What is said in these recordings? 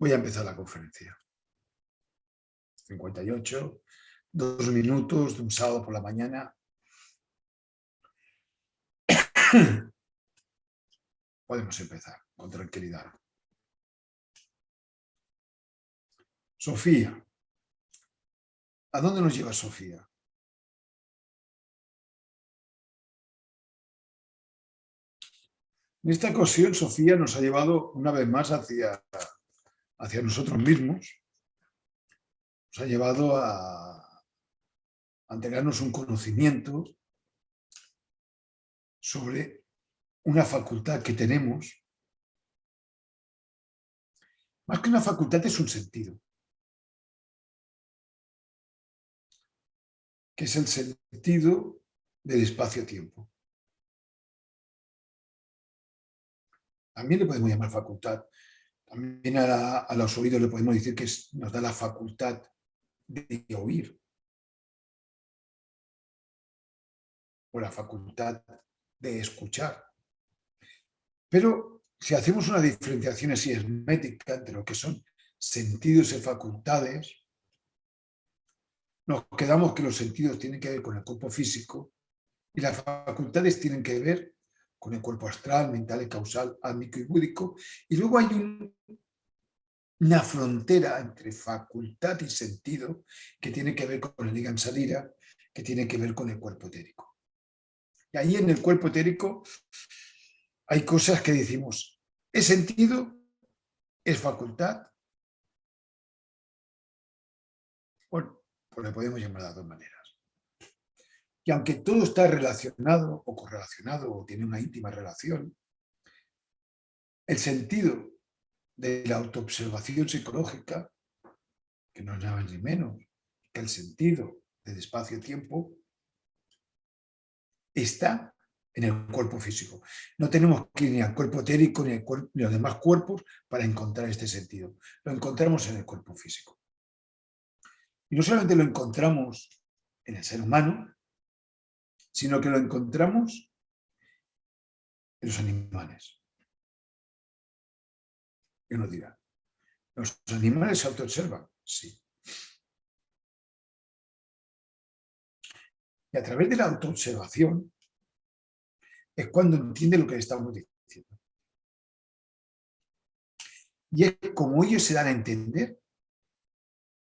Voy a empezar la conferencia. 58, 2 minutos de un sábado por la mañana. Podemos empezar con tranquilidad. Sofía. ¿A dónde nos lleva Sofía? En esta ocasión, Sofía nos ha llevado una vez más hacia nosotros mismos. Nos ha llevado a entregarnos un conocimiento sobre una facultad que tenemos. Más que una facultad es un sentido, que es el sentido del espacio-tiempo. También le podemos llamar facultad. También a los oídos le podemos decir que nos da la facultad de oír. O la facultad de escuchar. Pero si hacemos una diferenciación así hermética entre lo que son sentidos y facultades, nos quedamos que los sentidos tienen que ver con el cuerpo físico y las facultades tienen que ver con el cuerpo astral, mental y causal, álmico y búdico, y luego hay una frontera entre facultad y sentido que tiene que ver con el Ligam Salira, que tiene que ver con el cuerpo etérico. Y ahí en el cuerpo etérico hay cosas que decimos, ¿es sentido? ¿Es facultad? Bueno, pues le podemos llamar de las dos maneras. Y aunque todo está relacionado o correlacionado o tiene una íntima relación, el sentido de la autoobservación psicológica, que no es nada ni menos que el sentido del espacio-tiempo, está en el cuerpo físico. No tenemos que ir ni al cuerpo etérico ni a los demás cuerpos para encontrar este sentido. Lo encontramos en el cuerpo físico. Y no solamente lo encontramos en el ser humano, sino que lo encontramos en los animales. Y uno dirá, ¿los animales se autoobservan? Sí. Y a través de la autoobservación es cuando entiende lo que le estamos diciendo. Y es como ellos se dan a entender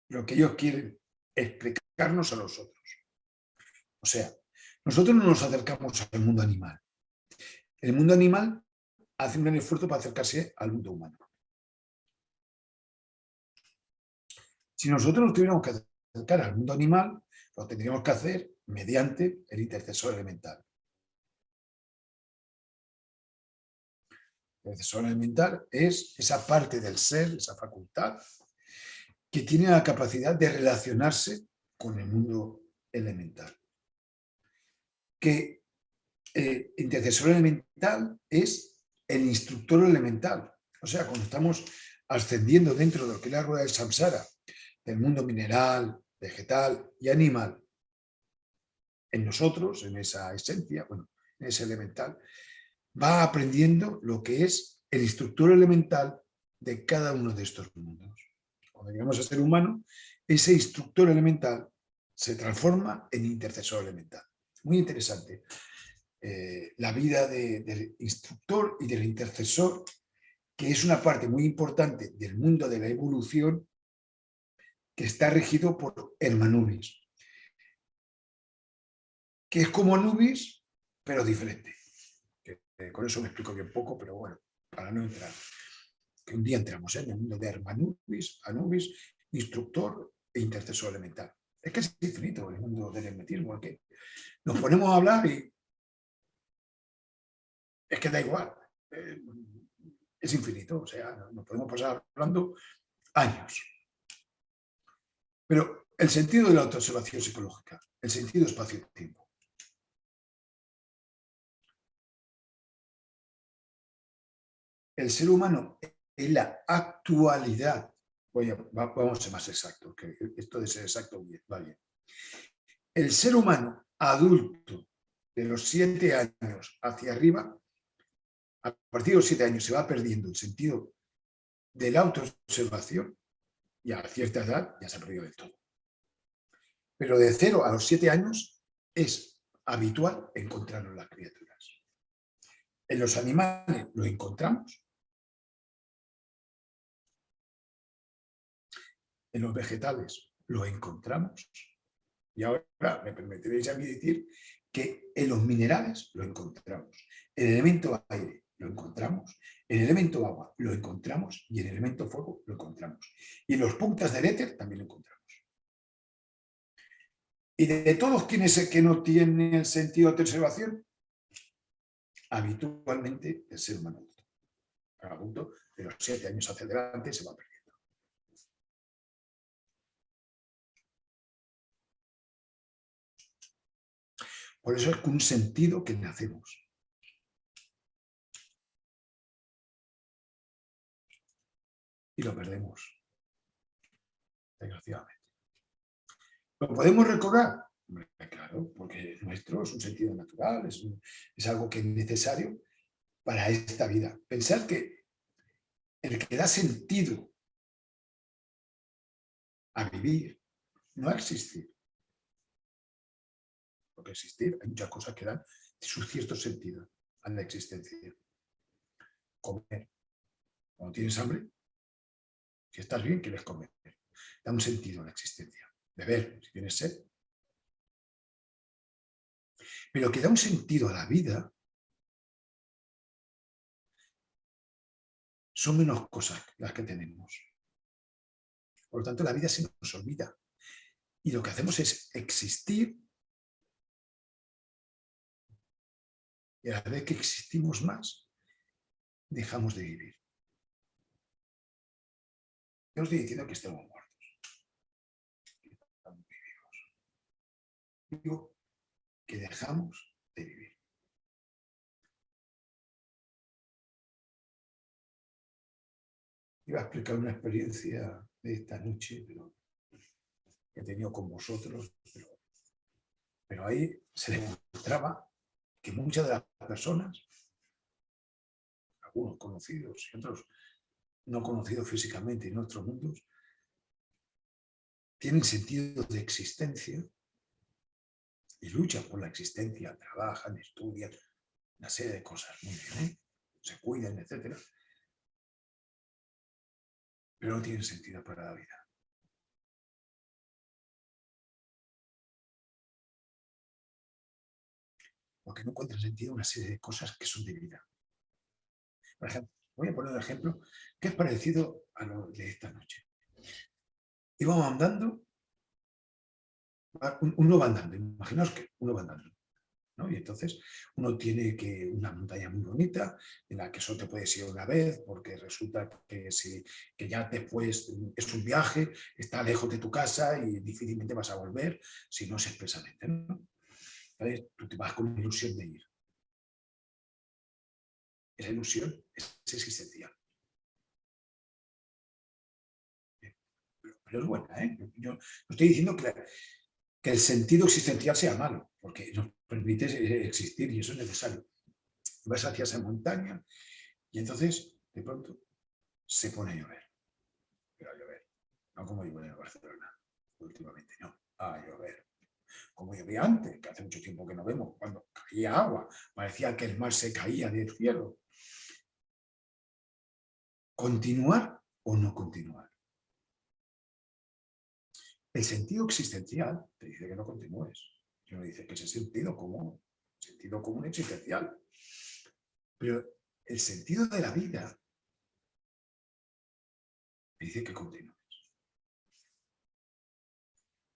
lo que ellos quieren explicarnos a nosotros. O sea, nosotros no nos acercamos al mundo animal. El mundo animal hace un gran esfuerzo para acercarse al mundo humano. Si nosotros nos tuviéramos que acercar al mundo animal, lo tendríamos que hacer mediante el intercesor elemental. El intercesor elemental es esa parte del ser, esa facultad, que tiene la capacidad de relacionarse con el mundo elemental. Que el intercesor elemental es el instructor elemental. O sea, cuando estamos ascendiendo dentro de lo que es la rueda del samsara, del mundo mineral, vegetal y animal, en nosotros, en esa esencia, bueno, en ese elemental, va aprendiendo lo que es el instructor elemental de cada uno de estos mundos. Cuando llegamos a ser humano, ese instructor elemental se transforma en intercesor elemental. Muy interesante. La vida del instructor y del intercesor, que es una parte muy importante del mundo de la evolución, que está regido por Hermanubis, que es como Anubis, pero diferente. Con eso me explico bien poco, pero bueno, para no entrar. Que un día entramos en el mundo de Hermanubis, Anubis, instructor e intercesor elemental. Es que es infinito el mundo del hermetismo, que nos ponemos a hablar y es que da igual. Es infinito, o sea, nos podemos pasar hablando años. Pero el sentido de la autoobservación psicológica, el sentido espacio-tiempo. El ser humano en la actualidad, vamos a ser más exactos, que esto de ser exacto va bien. El ser humano adulto de los 7 años hacia arriba, a partir de los 7 años se va perdiendo el sentido de la autoobservación y a cierta edad ya se ha perdido del todo. Pero de 0 a los 7 años es habitual encontrarlo en las criaturas. En los animales lo encontramos, en los vegetales lo encontramos, y ahora me permitiréis a mí decir que en los minerales lo encontramos, en el elemento aire lo encontramos, en el elemento agua lo encontramos y en el elemento fuego lo encontramos. Y en los puntas del éter también lo encontramos. Y de todos quienes que no tienen sentido de observación, habitualmente el ser humano adulto. A punto de los 7 años hacia adelante se va perdiendo. Por eso es con un sentido que nacemos. Y lo perdemos, desgraciadamente. ¿Lo podemos recobrar? Claro, porque nuestro es un sentido natural, es algo que es necesario para esta vida. Pensar que el que da sentido a vivir, no a existir. Porque existir, hay muchas cosas que dan su cierto sentido a la existencia. Comer. Cuando tienes hambre, si estás bien, quieres comer. Da un sentido a la existencia. Beber, si tienes sed. Pero que da un sentido a la vida son menos cosas las que tenemos. Por lo tanto, la vida se nos olvida. Y lo que hacemos es existir, y a la vez que existimos más, dejamos de vivir. No estoy diciendo que estemos muertos. Estamos vivos. Digo que dejamos de vivir. Iba a explicar una experiencia de esta noche, pero que he tenido con vosotros, pero ahí se demostraba que muchas de las personas, algunos conocidos y otros no conocidos físicamente en otros mundos, tienen sentido de existencia y luchan por la existencia, trabajan, estudian, una serie de cosas, muy bien, ¿eh? Se cuidan, etc. Pero no tienen sentido para la vida. Porque no encuentran sentido una serie de cosas que son de vida. Por ejemplo, voy a poner un ejemplo que es parecido a lo de esta noche. Íbamos andando, uno va andando, imaginaos que uno va andando, ¿no? Y entonces uno tiene que una montaña muy bonita en la que solo te puedes ir una vez porque resulta que ya después es un viaje, está lejos de tu casa y difícilmente vas a volver si no es expresamente, ¿no? Entonces tú te vas con la ilusión de ir. Esa ilusión es existencial. Pero es buena, ¿eh? Yo no estoy diciendo que el sentido existencial sea malo, porque nos permite existir y eso es necesario. Vas hacia esa montaña y entonces, de pronto, se pone a llover. Pero a llover. No como llueve en Barcelona, últimamente, no. A llover. Como llovía antes, que hace mucho tiempo que no vemos, cuando caía agua, parecía que el mar se caía del cielo. ¿Continuar o no continuar? El sentido existencial te dice que no continúes. No dice que es el sentido común existencial. Pero el sentido de la vida me dice que continúes.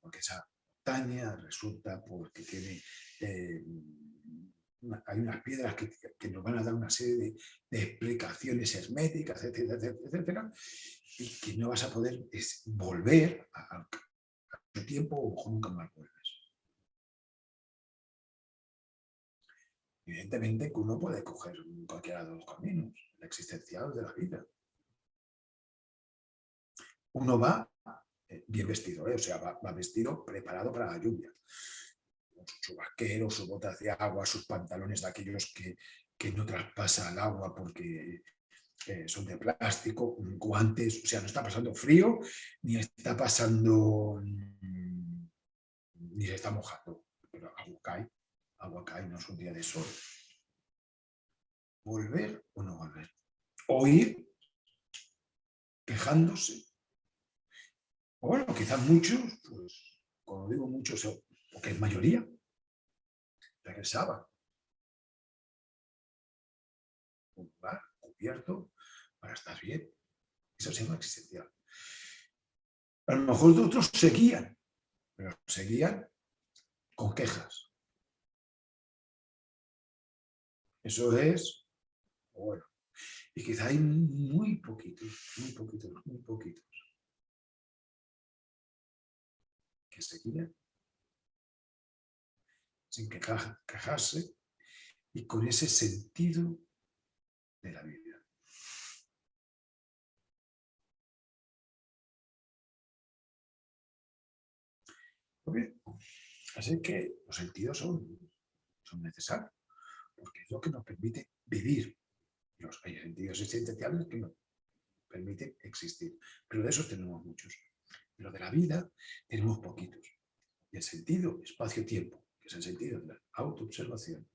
Porque esa montaña resulta porque tiene... hay unas piedras que nos van a dar una serie de explicaciones herméticas, etcétera, etcétera, y que no vas a poder volver a tu tiempo o nunca más vuelves. Evidentemente que uno puede coger cualquiera de los caminos, el existencial de la vida. Uno va bien vestido, o sea, va vestido preparado para la lluvia. Su vaquero, sus botas de agua, sus pantalones de aquellos que no traspasan el agua porque son de plástico, guantes, o sea, no está pasando frío, ni está pasando, ni se está mojando, pero agua cae, no es un día de sol. ¿Volver o no volver? Oír quejándose. O bueno, quizás muchos, pues, cuando digo muchos, porque es mayoría, regresaban. Un lugar cubierto para estar bien. Eso se llama existencial. A lo mejor otros seguían, pero seguían con quejas. Eso es, bueno, y quizá hay muy poquitos que seguían sin quejarse y con ese sentido de la vida. Muy bien. Así que los sentidos son necesarios, porque es lo que nos permite vivir. Hay sentidos existenciales que nos permiten existir, pero de esos tenemos muchos. Pero de la vida tenemos poquitos. Y el sentido, espacio-tiempo, que es el sentido de la autoobservación,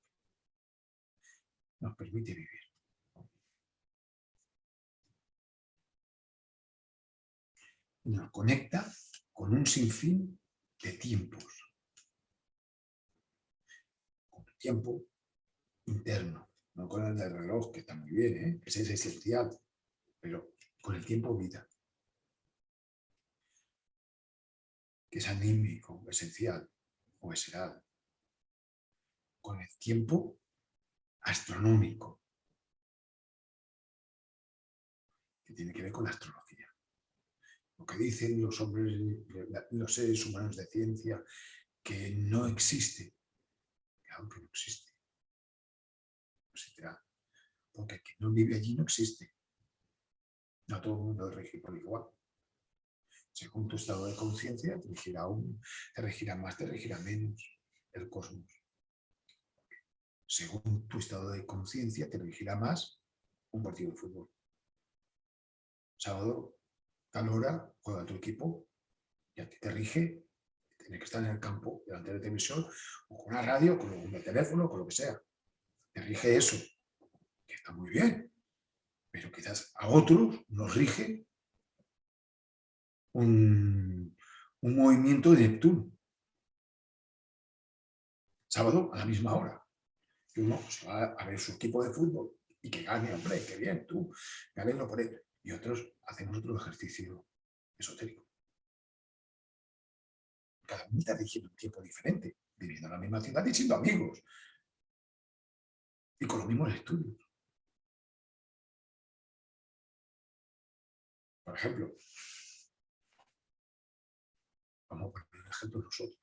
nos permite vivir. Y nos conecta con un sinfín de tiempos. Con el tiempo interno, no con el del reloj, que está muy bien, ¿eh? Ese es esencial, pero con el tiempo vida, que es anímico, esencial, o esencial. Con el tiempo astronómico, que tiene que ver con la astrología. Lo que dicen los hombres, los seres humanos de ciencia, que no existe, claro que no existe, no existirá, porque el que no vive allí no existe. No todo el mundo rige por igual. Según tu estado de conciencia, te regirá más, te regirá menos el cosmos. Según tu estado de conciencia, te regirá más un partido de fútbol. Sábado, tal hora, juega tu equipo y a ti te rige. Tienes que estar en el campo, delante de la televisión, o con una radio, con un teléfono, con lo que sea. Te rige eso, que está muy bien, pero quizás a otros nos rige un movimiento de Neptuno. Sábado a la misma hora. Y uno se va a ver su equipo de fútbol y que gane, hombre, qué bien, tú, me alegro por él. Y otros hacemos otro ejercicio esotérico. Cada uno está dirigiendo un tiempo diferente, viviendo en la misma ciudad y siendo amigos. Y con los mismos estudios. Por ejemplo, vamos a poner un ejemplo nosotros.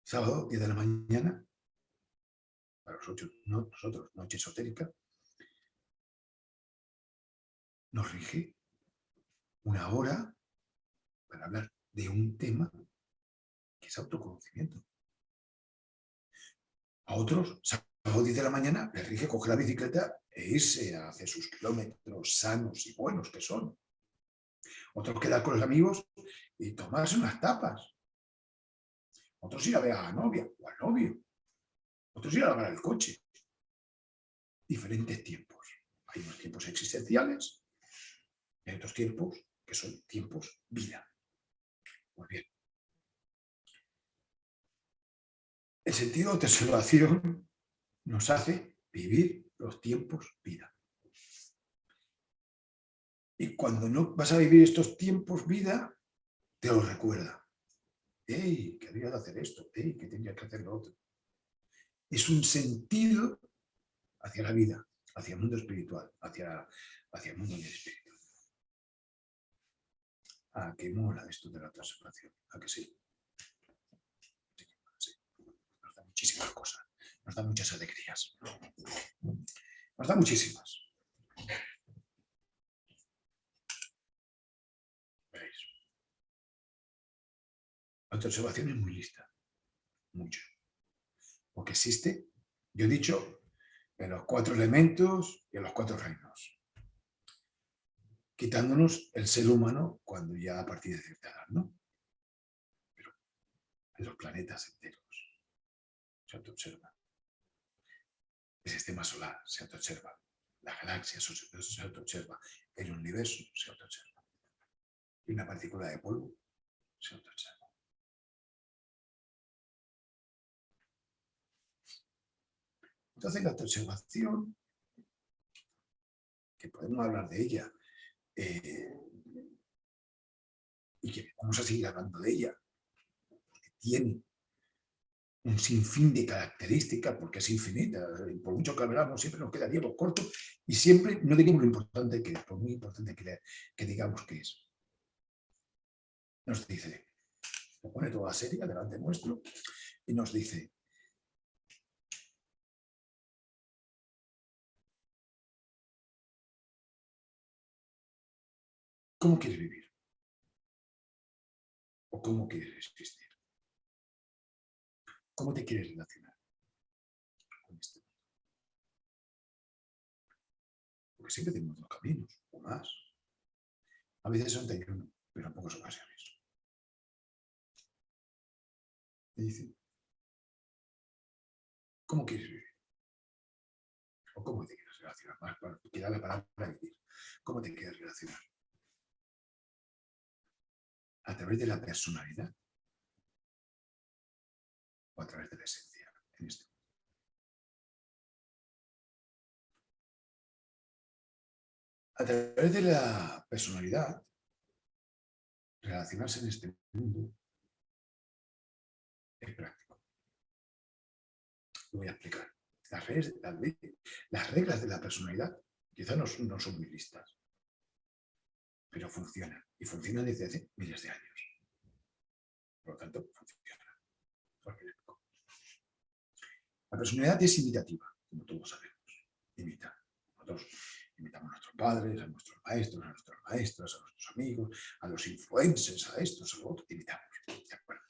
Sábado, 10 de la mañana, para nosotros, noche esotérica, nos rige una hora para hablar de un tema que es autoconocimiento. A otros, sábado 10 de la mañana, les rige coger la bicicleta e irse a hacer sus kilómetros sanos y buenos que son. Otros quedar con los amigos y tomarse unas tapas. Otros ir a ver a la novia o al novio. Otros ir a lavar el coche. Diferentes tiempos. Hay unos tiempos existenciales y hay otros tiempos que son tiempos vida. Muy bien. El sentido de observación nos hace vivir los tiempos vida. Y cuando no vas a vivir estos tiempos vida, te lo recuerda. ¡Ey! Que había de hacer esto. ¡Ey! Que tenía que hacer lo otro. Es un sentido hacia la vida, hacia el mundo espiritual, hacia el mundo del espíritu. ¿A qué mola esto de la transformación? ¿A que sí? Sí. Nos da muchísimas cosas. Nos da muchas alegrías. Nos da muchísimas. ¿Veis? La observación es muy lista. Mucho. Porque existe, yo he dicho en los 4 elementos y en los 4 reinos, quitándonos el ser humano cuando ya a partir de cierta edad, ¿no? Pero en los planetas enteros se autoobserva, el sistema solar se autoobserva, la galaxia se autoobserva, el universo se autoobserva y una partícula de polvo se autoobserva. Entonces la autoobservación, que podemos hablar de ella y que vamos a seguir hablando de ella, porque tiene un sinfín de características, porque es infinita, y por mucho que hablamos siempre nos quedaríamos cortos y siempre no diríamos lo importante que es, por muy importante que digamos que es. Nos dice, nos pone toda seria delante nuestro y nos dice, ¿cómo quieres vivir? ¿O cómo quieres existir? ¿Cómo te quieres relacionar con esto? Porque siempre tenemos 2 caminos, o más. A veces son 31, pero en pocas ocasiones. Me dice, ¿cómo quieres vivir? ¿O cómo te quieres relacionar? Más para quitar la palabra vivir. ¿Cómo te quieres relacionar? ¿A través de la personalidad? ¿O a través de la esencia? En esto. A través de la personalidad, relacionarse en este mundo es práctico. Lo voy a explicar. Las reglas de la personalidad quizás no son muy listas, pero funcionan. Y funcionan desde hace miles de años. Por lo tanto, funciona. La personalidad es imitativa, como todos sabemos. Imita. Nosotros imitamos a nuestros padres, a nuestros maestros, a nuestras maestras, a nuestros amigos, a los influencers, a estos, a los otros. Imitamos. ¿De acuerdo?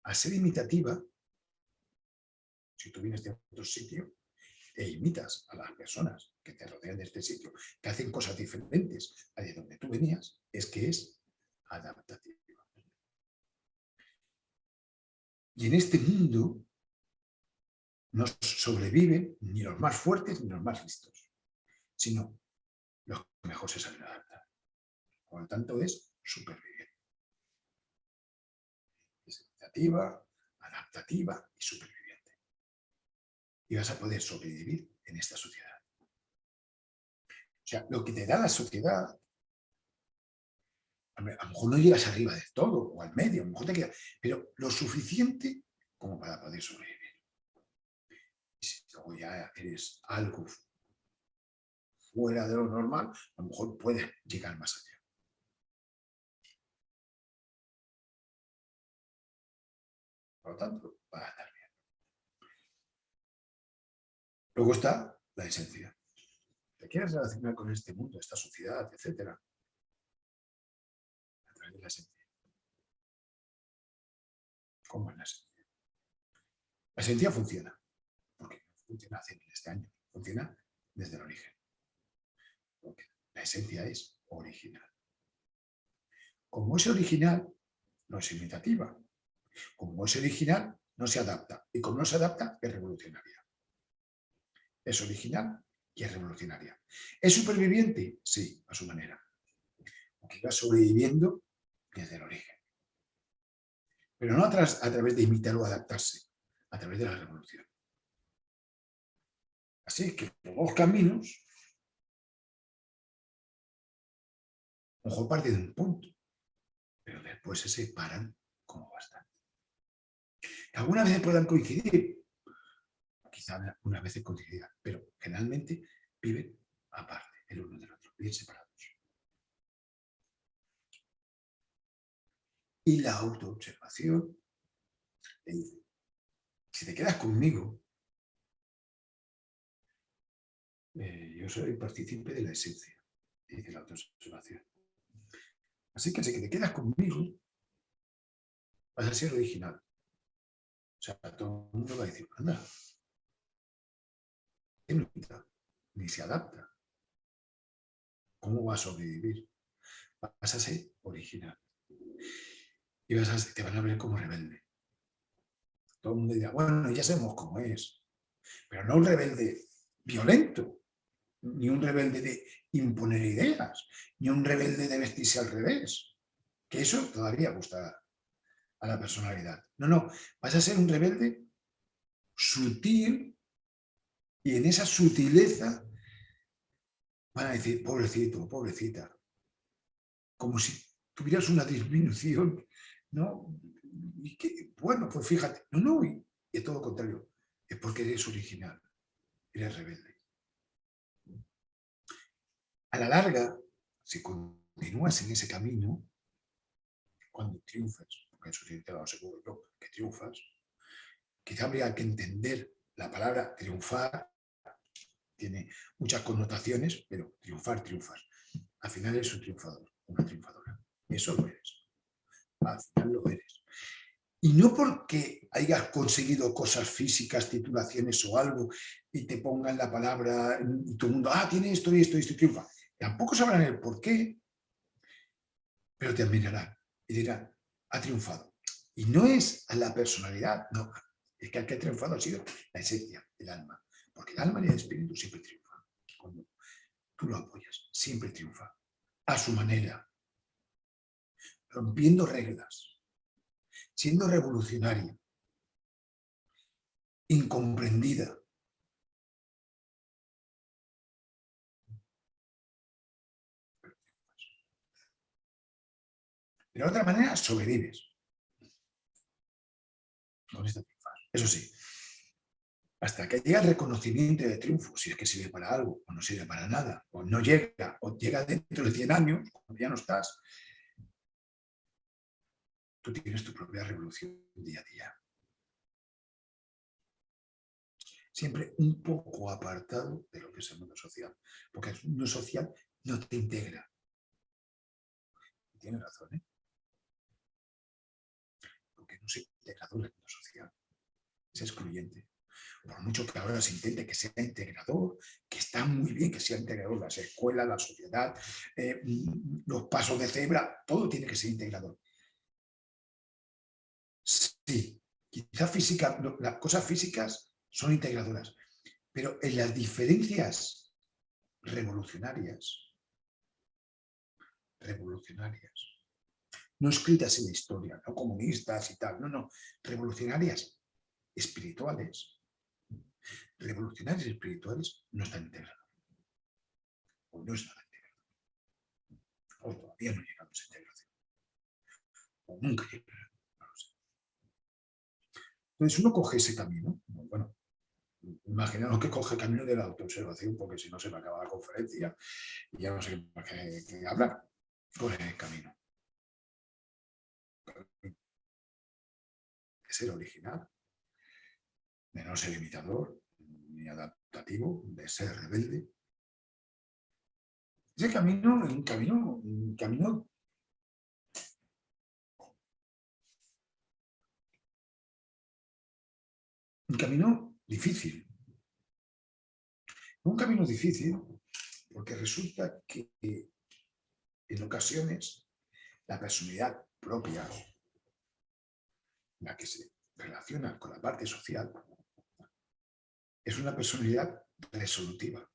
Al ser imitativa, si tú vienes de otro sitio e imitas a las personas que te rodean de este sitio, que hacen cosas diferentes a de donde tú venías, es que es adaptativa. Y en este mundo no sobreviven ni los más fuertes ni los más listos, sino los que mejor se saben adaptar. Por lo tanto, es superviviente. Es adaptativa, adaptativa y superviviente. Y vas a poder sobrevivir en esta sociedad. O sea, lo que te da la sociedad, a lo mejor no llegas arriba del todo o al medio, a lo mejor te queda, pero lo suficiente como para poder sobrevivir. Y si luego ya eres algo fuera de lo normal, a lo mejor puedes llegar más allá. Por lo tanto, va a estar bien. Luego está la esencia. ¿Te quieres relacionar con este mundo, esta sociedad, etcétera? A través de la esencia. ¿Cómo es la esencia? La esencia funciona. Porque funciona hace miles de años. Funciona desde el origen. Porque la esencia es original. Como es original, no es imitativa. Como es original, no se adapta. Y como no se adapta, es revolucionaria. Es original y es revolucionaria. ¿Es superviviente? Sí, a su manera. Porque va sobreviviendo desde el origen. Pero no a través de imitar o adaptarse, a través de la revolución. Así que los 2 caminos, a lo mejor parten de un punto, pero después se separan como bastante. Algunas veces puedan coincidir, quizá unas veces coincidirán, pero generalmente viven aparte, el uno del otro, bien separados. Y la autoobservación le dice, si te quedas conmigo, yo soy partícipe de la esencia, dice la autoobservación. Así que si te quedas conmigo, vas a ser original. O sea, todo el mundo va a decir, anda, imita, ni se adapta. ¿Cómo va a sobrevivir? Vas a ser original. Y te van a ver como rebelde. Todo el mundo dirá, bueno, ya sabemos cómo es. Pero no un rebelde violento, ni un rebelde de imponer ideas, ni un rebelde de vestirse al revés. Que eso todavía gusta a la personalidad. No, no, vas a ser un rebelde sutil y en esa sutileza van a decir, pobrecito, pobrecita, como si tuvieras una disminución, ¿no? Y que, bueno, pues fíjate, no, no, y es todo lo contrario, es porque eres original, eres rebelde. A la larga, si continúas en ese camino, cuando triunfas, porque eso sí te lo aseguro yo, que triunfas, quizá habría que entender la palabra triunfar, tiene muchas connotaciones, pero triunfar, triunfas. Al final eres un triunfador, una triunfadora. Eso lo eres. Al final lo eres. Y no porque hayas conseguido cosas físicas, titulaciones o algo, y te pongan la palabra, y todo el mundo, tiene esto y esto y esto, y triunfa. Tampoco sabrán el por qué, pero te admirarán y dirán, ha triunfado. Y no es a la personalidad, no, es que el que ha triunfado ha sido la esencia, el alma. Porque el alma y el espíritu siempre triunfan. Cuando tú lo apoyas, siempre triunfa. A su manera, rompiendo reglas, siendo revolucionaria, incomprendida. De otra manera, sobrevives. Con esta triunfar. Eso sí, hasta que llega el reconocimiento de triunfo, si es que sirve para algo, o no sirve para nada, o no llega, o llega dentro de 100 años, cuando ya no estás, tú tienes tu propia revolución día a día. Siempre un poco apartado de lo que es el mundo social, porque el mundo social no te integra. Tienes razón, ¿eh? Porque no es integrador el mundo social, es excluyente. Por mucho que ahora se intente que sea integrador, que está muy bien que sea integrador, las escuelas, la sociedad, los pasos de cebra, todo tiene que ser integrador. Sí, quizá las cosas físicas son integradoras, pero en las diferencias revolucionarias, no escritas en la historia, no comunistas y tal, no, revolucionarias espirituales, no están integradas, o no están integradas, o todavía no llegamos a integración, o nunca llegará, no lo sé. Entonces uno coge ese camino, bueno, imaginaros que coge el camino de la autoobservación, porque si no se me acaba la conferencia y ya no sé qué hablar. Coge el camino. De ser original, de no ser imitador, ni adaptativo, de ser rebelde. Ese camino es un camino difícil. Un camino difícil porque resulta que en ocasiones la personalidad propia, la que se relaciona con la parte social, es una personalidad resolutiva.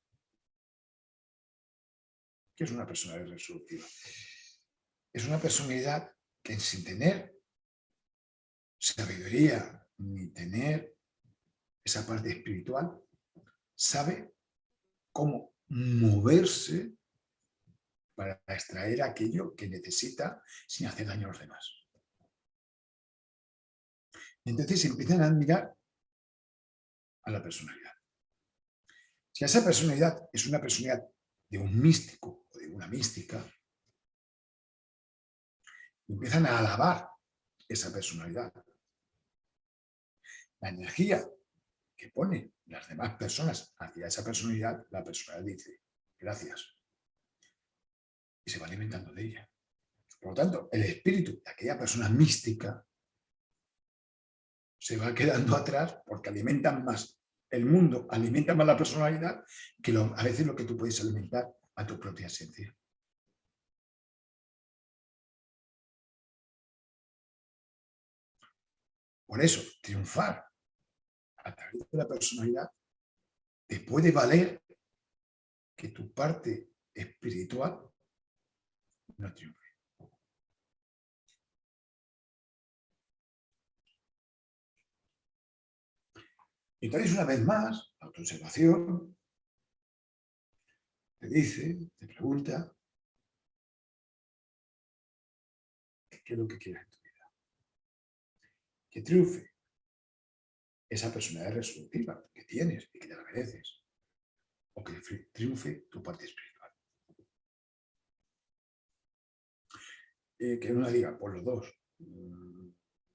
¿Qué es una personalidad resolutiva? Es una personalidad que sin tener sabiduría ni tener esa parte espiritual, sabe cómo moverse para extraer aquello que necesita sin hacer daño a los demás. Entonces empiezan a admirar a la personalidad. Si esa personalidad es una personalidad de un místico o de una mística, empiezan a alabar esa personalidad. La energía que ponen las demás personas hacia esa personalidad, la personalidad dice, gracias. Y se va alimentando de ella. Por lo tanto, el espíritu de aquella persona mística se va quedando atrás porque alimentan más el mundo alimenta más la personalidad que a veces lo que tú puedes alimentar a tu propia esencia. Por eso, triunfar a través de la personalidad te puede valer que tu parte espiritual no triunfe. Y entonces, una vez más, la autoobservación te dice, te pregunta, ¿qué es lo que quieres en tu vida? Que triunfe esa personalidad resolutiva que tienes y que te la mereces, o que triunfe tu parte espiritual. Que uno diga, pues los dos.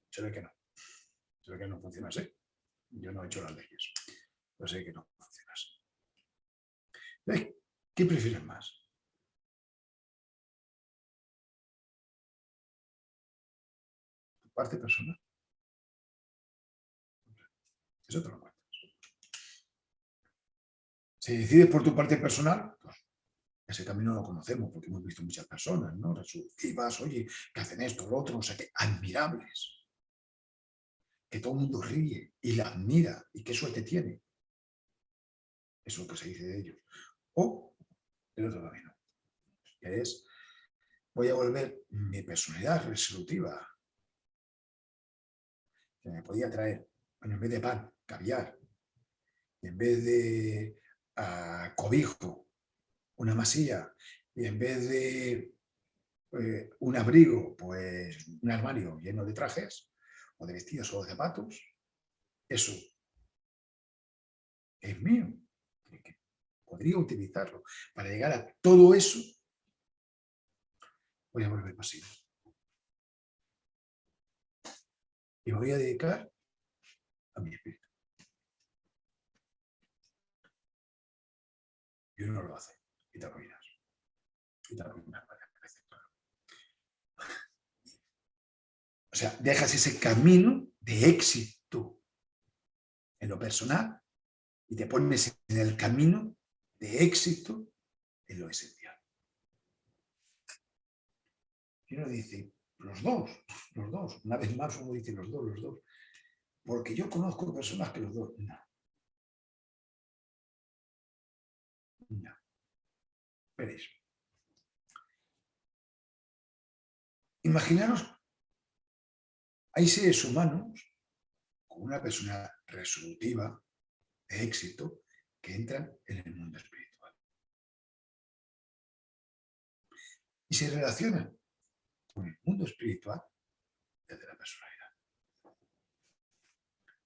Se ve que no. Se ve que no funciona así. Yo no he hecho las leyes. Pero sé que no funciona así. ¿Qué prefieres más? ¿Tu parte personal? Eso te lo cuentas. Si decides por tu parte personal, pues ese camino lo conocemos porque hemos visto muchas personas, ¿no? Resolutivas, oye, que hacen esto, lo otro, no sé qué, admirables. Que todo el mundo ríe y la admira y qué suerte tiene. Eso es lo que se dice de ellos. O el otro camino, que es, voy a volver mi personalidad resolutiva, que me podía traer, bueno, en vez de pan, caviar, y en vez de cobijo, una masilla, y en vez de un abrigo, pues un armario lleno de trajes, o de vestidos o de zapatos, eso es mío. Que podría utilizarlo para llegar a todo eso. Voy a volver pasivo. Y me voy a dedicar a mi espíritu. Y uno lo hace. Y te arruinas. Y te arruinas varias veces. O sea, dejas ese camino de éxito en lo personal y te pones en el camino de éxito en lo esencial. Y uno dice, los dos. Una vez más uno dice los dos. Porque yo conozco personas que los dos, no. Veréis. Imaginaros, hay seres humanos con una persona resolutiva, de éxito, que entran en el mundo espiritual. Y se relacionan con el mundo espiritual desde la personalidad.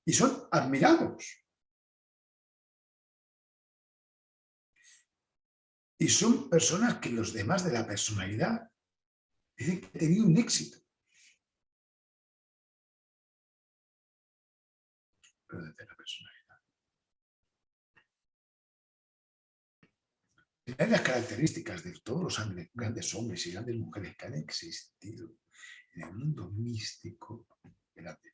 Y son admirados. Y son personas que los demás de la personalidad dicen que han tenido un éxito. Pero desde la personalidad. Hay las características de todos los grandes hombres y grandes mujeres que han existido en el mundo místico, grandes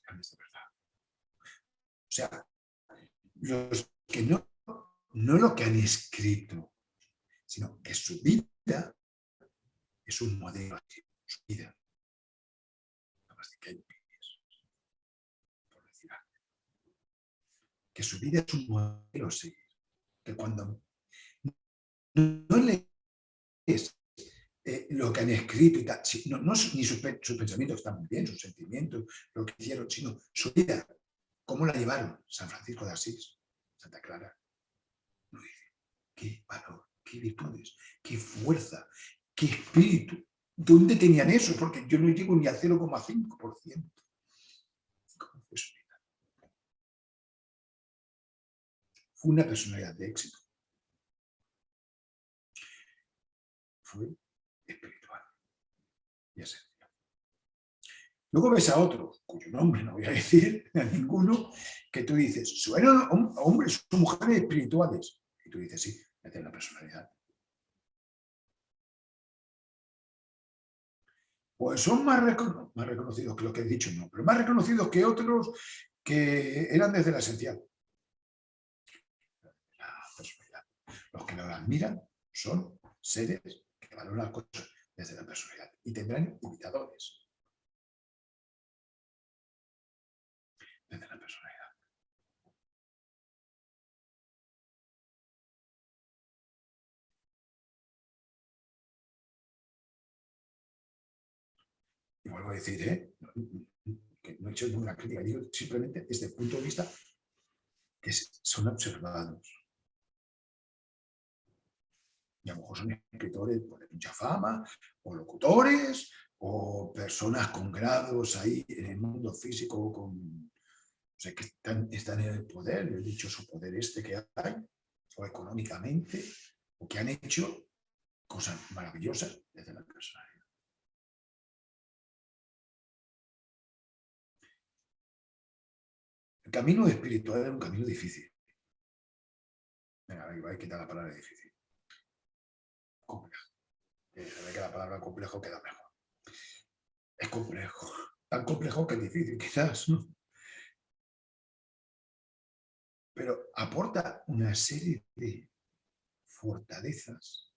de verdad. O sea, los que no lo que han escrito, sino que su vida es un modelo, su vida. Por decir algo. Que su vida es un modelo a seguir. Que cuando no lees lo que han escrito y tal, ni sus pensamientos están muy bien, sus sentimientos, lo que hicieron, sino su vida, cómo la llevaron San Francisco de Asís, Santa Clara. No dice, qué valor, qué virtudes, qué fuerza, qué espíritu. ¿Dónde tenían eso? Porque yo no llego ni al 0,5%. ¿Cómo fue su vida? Fue una personalidad de éxito. Fue espiritual y esencial. Luego ves a otros, cuyo nombre no voy a decir a ninguno, que tú dices, ¿suenan hombres o mujeres espirituales? Y tú dices, sí, tienen la personalidad. Pues son más reconocidos que lo que he dicho, no, pero más reconocidos que otros que eran desde la esencial. La personalidad. Los que la admiran son seres que valoran las cosas desde la personalidad y tendrán imitadores desde la personalidad. Y vuelvo a decir, que no he hecho ninguna crítica, digo simplemente desde el punto de vista que son observados. Y a lo mejor son escritores de mucha fama, o locutores, o personas con grados ahí en el mundo físico, o sea, que están en el poder, el dichoso poder este que hay, o económicamente, o que han hecho cosas maravillosas desde la personalidad. El camino espiritual es un camino difícil. Venga, voy a quitar la palabra difícil. Complejo. Se ve que la palabra complejo queda mejor. Es complejo. Tan complejo que difícil, quizás, ¿no? Pero aporta una serie de fortalezas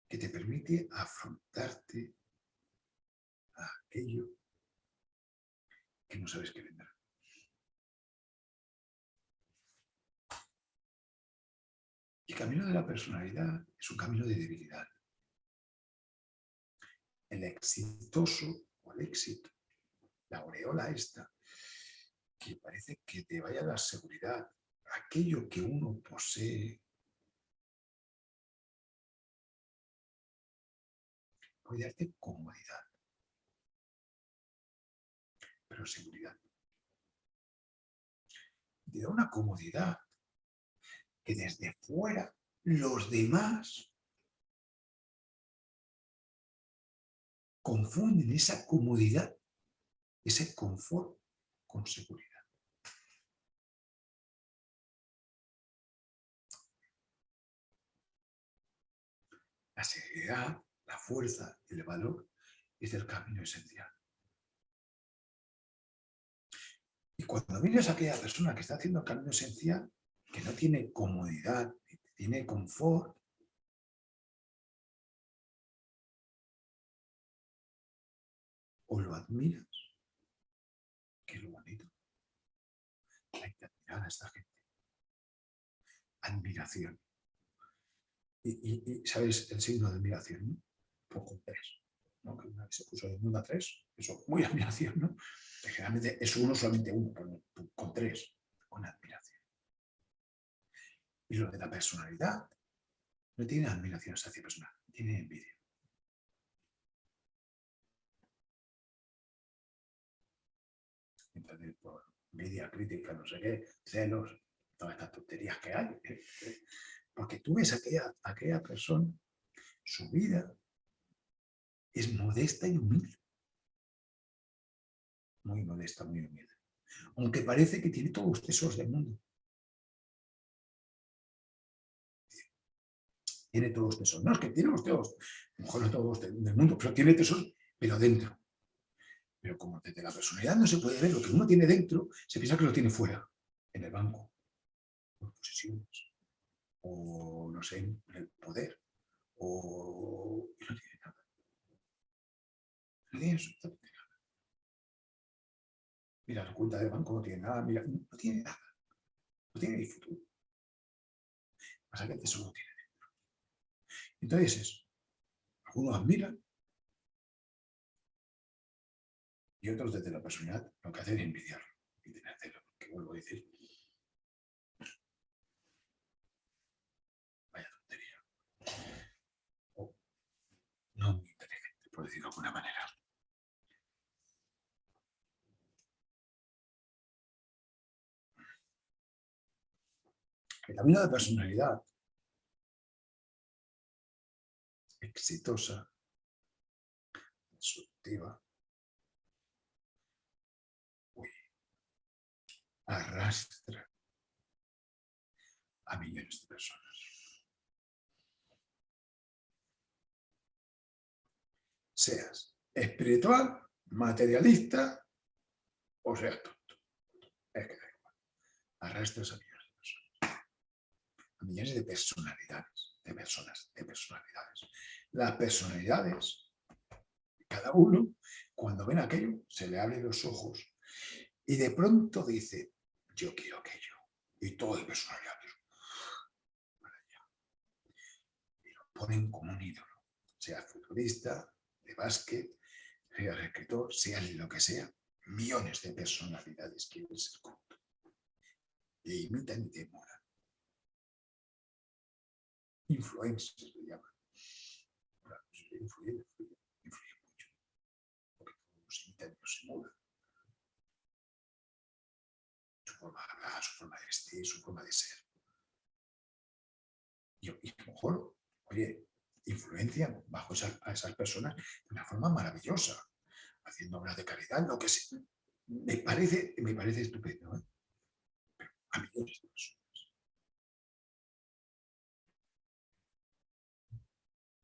que te permite afrontarte a aquello que no sabes que vendrá. El camino de la personalidad es un camino de debilidad. El exitoso o el éxito, la aureola esta, que parece que te vaya a dar seguridad, aquello que uno posee, puede darte comodidad, pero seguridad. Te da una comodidad que desde fuera los demás confunden esa comodidad, ese confort con seguridad. La seriedad, la fuerza, el valor es el camino esencial. Y cuando vienes a aquella persona que está haciendo el camino esencial, que no tiene comodidad, tiene confort, o lo admiras, que es lo bonito. Hay que admirar a esta gente. Admiración. Y ¿sabes el signo de admiración? ¿No? Pues con 3. ¿No? Que una vez se puso de 1 a 3, eso, muy admiración, ¿no? Que generalmente es uno, solamente uno, con 3, con admiración. Y lo de la personalidad, no tiene admiración hacia personal, tiene envidia. Entonces, por envidia, crítica, no sé qué, celos, todas estas tonterías que hay. Porque tú ves a aquella persona, su vida es modesta y humilde. Muy modesta, muy humilde. Aunque parece que tiene todos los tesoros del mundo. Tiene todos los tesoros. No, es que tiene los tesoros, a lo mejor no todos del mundo, pero tiene tesoros, pero dentro. Pero como desde la personalidad no se puede ver lo que uno tiene dentro, se piensa que lo tiene fuera, en el banco, por posesiones, o no sé, en el poder, o y no tiene nada. No tiene absolutamente nada. Mira, la cuenta de banco no tiene nada, mira, no tiene nada. No tiene ni futuro. Pasa que el tesoro lo tiene dentro. Entonces eso. Algunos admiran y otros desde la personalidad lo que hacen es envidiarlo y tener celo. Que vuelvo a decir, vaya tontería. O no muy inteligente, por decirlo de alguna manera. El camino de personalidad exitosa, disruptiva, arrastra a millones de personas. Seas espiritual materialista o seas tonto. Es que da igual. Arrastras a millones de personas. A millones de personalidades, de personalidades. Las personalidades, cada uno, cuando ven aquello, se le abren los ojos y de pronto dice, yo quiero aquello. Y todo de personalidades. Y lo ponen como un ídolo. Sea futbolista, de básquet, sea escritor, sea lo que sea. Millones de personalidades quieren ser como tú. E imitan y demoran. Influencers le llaman. Claro, influye mucho. Porque todos imitan y los emulan. Su forma de hablar, su forma de vestir, su forma de ser. Y a lo mejor, oye, influencian bajo a esas personas de una forma maravillosa, haciendo obras de caridad, lo que sea. Me parece estupendo, ¿eh? Pero a millones de personas.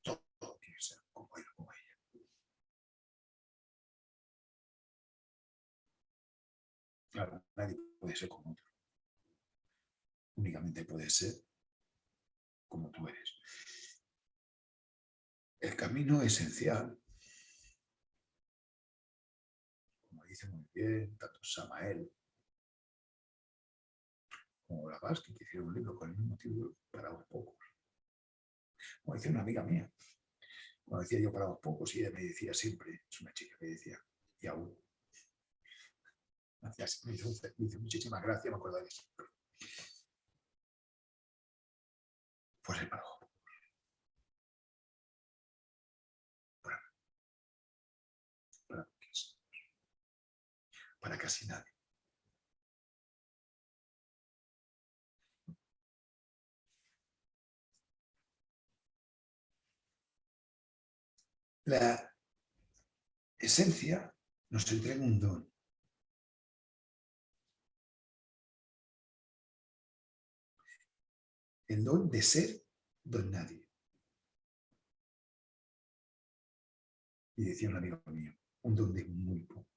Todo tiene que ser como él, como ella. Claro, nadie puede ser como otro. Únicamente puede ser como tú eres. El camino esencial, como dice muy bien tanto Samael como Blavatsky, que hicieron un libro con el mismo título, para los pocos. Como decía una amiga mía, cuando decía yo para los pocos, y ella me decía siempre, es una chica que decía, y aún. Me hizo muchísimas gracias, me acuerdo de eso. Pues el para los pocos. Para casi nadie. La esencia nos entrega un don. El don de ser don nadie. Y decía un amigo mío, un don de muy poco.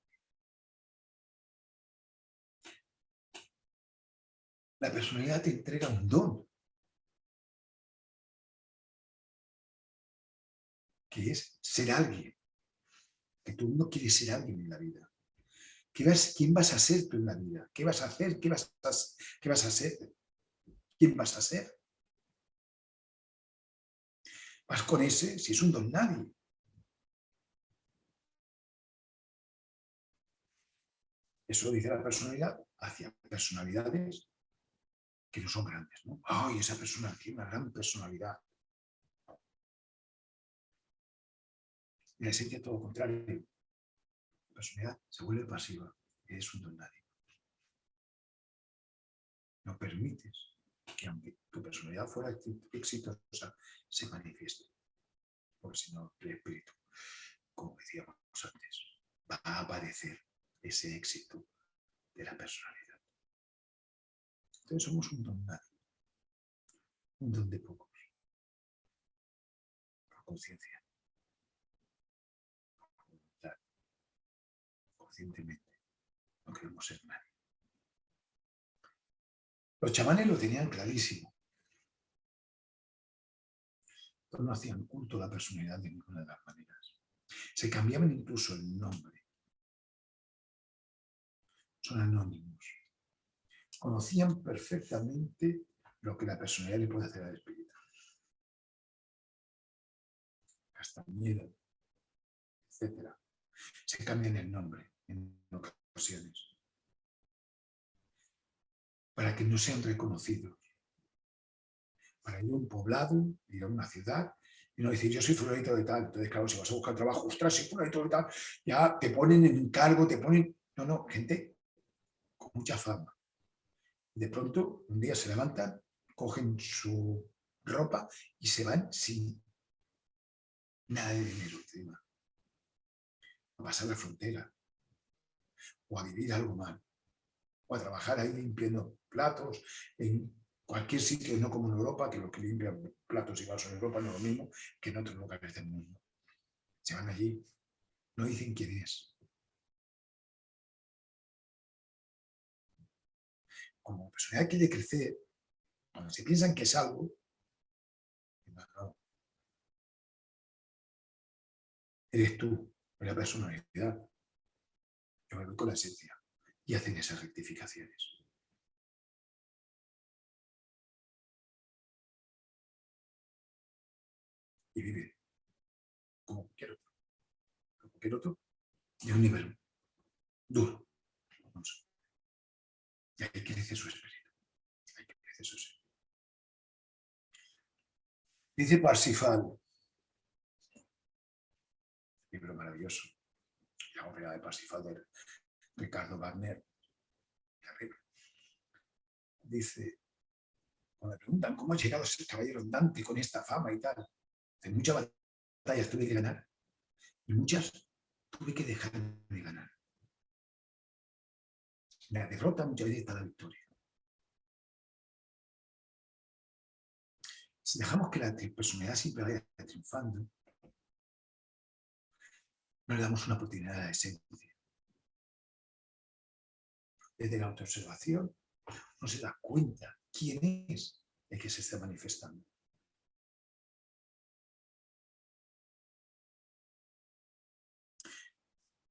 La personalidad te entrega un don, que es ser alguien. Que todo el mundo quiere ser alguien en la vida. ¿Quién vas a ser tú en la vida? ¿Qué vas a hacer? ¿Qué vas a ser? ¿Quién vas a ser? Vas con ese, si es un don nadie. Eso dice la personalidad hacia personalidades que no son grandes, ¿no? ¡Ay, esa persona tiene una gran personalidad! En la esencia todo lo contrario. La personalidad se vuelve pasiva, es un don nadie. No permites que aunque tu personalidad fuera exitosa, se manifieste. Porque si no, el espíritu, como decíamos antes, va a aparecer ese éxito de la personalidad. Entonces somos un don nadie, un don de pocos, por conciencia, por voluntad, conscientemente. No queremos ser nadie. Los chamanes lo tenían clarísimo. Pero no hacían culto a la personalidad de ninguna de las maneras. Se cambiaban incluso el nombre. Son anónimos. Conocían perfectamente lo que la personalidad le puede hacer al espíritu. Hasta miedo, etc. Se cambian el nombre en ocasiones para que no sean reconocidos. Para ir a un poblado, ir a una ciudad y no decir yo soy fulanito de tal. Entonces, claro, si vas a buscar trabajo, ostras, soy fulanito de tal, ya te ponen en encargo, te ponen... No, gente con mucha fama. De pronto, un día se levantan, cogen su ropa y se van sin nada de dinero encima. A pasar la frontera, o a vivir algo mal, o a trabajar ahí limpiando platos en cualquier sitio, no como en Europa, que los que limpian platos y vasos en Europa no es lo mismo que en otros lugares del mundo. Se van allí, no dicen quién es, como personalidad quiere crecer, cuando se piensan que es algo, no, eres tú, la personalidad. Yo me voy con la esencia y hacen esas rectificaciones. Y viven como cualquier otro, de un nivel duro. Vamos. Y ahí crece su espíritu. Ahí crece su espíritu. Dice Parsifal, libro maravilloso, la ópera de Parsifal de Ricardo Wagner, dice, cuando me preguntan cómo ha llegado a ser caballero andante con esta fama y tal, en muchas batallas tuve que ganar y muchas tuve que dejar de ganar. La derrota muchas veces está la victoria. Si dejamos que la personalidad siempre vaya triunfando, no le damos una oportunidad a la esencia. Desde la autoobservación no se da cuenta quién es el que se está manifestando.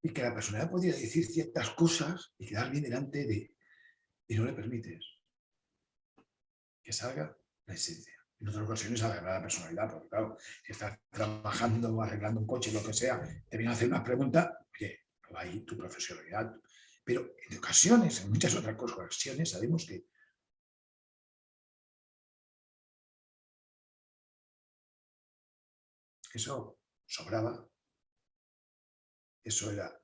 Y que la personalidad podría decir ciertas cosas y quedar bien delante de... Y no le permites que salga la esencia. En otras ocasiones arreglar la personalidad, porque claro, si estás trabajando o arreglando un coche, lo que sea, te vienen a hacer una pregunta, oye, ahí tu profesionalidad. Pero en ocasiones, en muchas otras ocasiones, sabemos que eso sobraba, eso era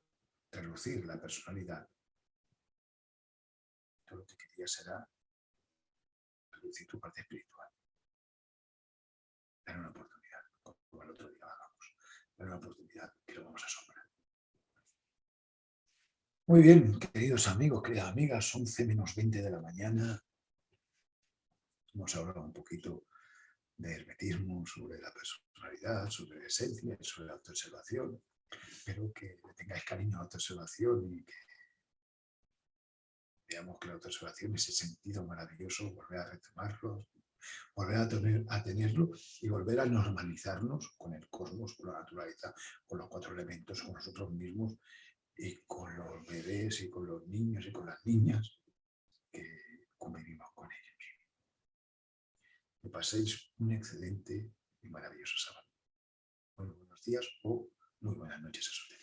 reducir la personalidad. Todo lo que querías era reducir tu parte espiritual. Dar una oportunidad, como el otro día hagamos, dar una oportunidad que lo vamos a asombrar. Muy bien, queridos amigos, queridas amigas, 11 menos 20 de la mañana. Hemos hablado un poquito de hermetismo, sobre la personalidad, sobre la esencia, sobre la autoobservación. Espero que tengáis cariño a la autoobservación y que veamos que la autoobservación es ese sentido maravilloso, volver a retomarlo, volver a tenerlo y volver a normalizarnos con el cosmos, con la naturaleza, con los 4 elementos, con nosotros mismos y con los bebés y con los niños y con las niñas que convivimos con ellos. Que paséis un excelente y maravilloso sábado. Muy buenos días o muy buenas noches a